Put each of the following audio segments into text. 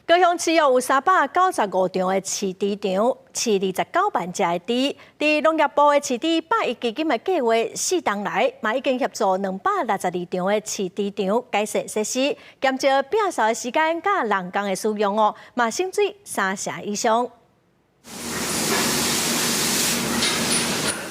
高雄市有395场的饲猪场，饲29万只的猪。伫农业部的饲猪100亿基金的计划4年来，嘛已经协助262场的饲猪场改善设施，减少摒扫的时间甲人工的使用哦，嘛省水3成以上。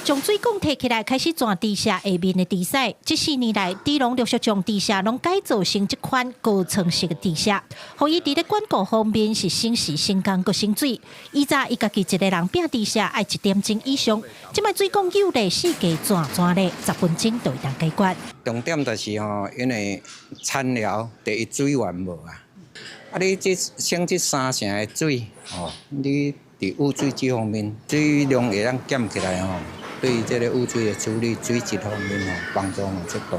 将水管提起来，开始钻地下下面的地势。这4年来，猪农陆续将地下拢改造成这款高层式的地下，互伊伫咧管顾方面是省时省工阁省水。以前伊家己一个人摒地下要1点钟以上，即摆水管有咧4家钻咧10分钟就会当解决。重点就是因为产疗第一水源无啊，你这省这3成的水你伫污水这方面水量会当减起来对这个污水的处理、水质方面帮助足大。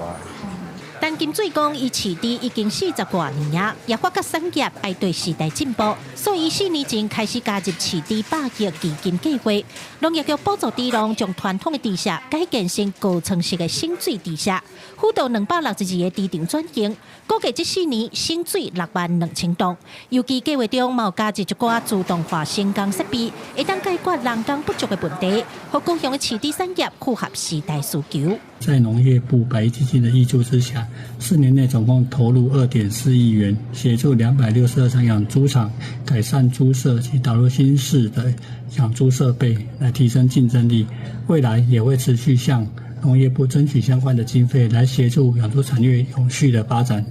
但金水讲，伊饲猪已经40多年啊，也发觉产业爱对时代进步，所以4年前开始加入饲猪100亿基金计划，农业局补助猪农将传统的地下改建成高层式的省水地下，辅导262个猪场转型，估计这4年省水62000吨。尤其计划中嘛有加入一寡自动化升降设备，会当解决人工不足的问题，和高雄的饲猪产业符合时代需求。 在农业部100亿基金的挹注之下，4年内总共投入2.4亿元，协助262场养猪场改善猪舍及导入新式的养猪设备，来提升竞争力。未来也会持续向农业部争取相关的经费，来协助养猪产业永续的发展。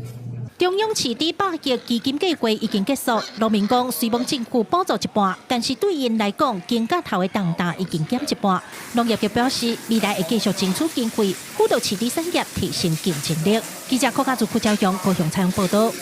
中央饲猪100亿基金计划已经结束，农民讲虽望政府补助一半，但是对因来讲，经甲头的重担已经减一半。农业局表示，未来会继续争取经费，辅导饲猪产业提升竞争力。记者柯家族、邱朝阳高雄采访报道。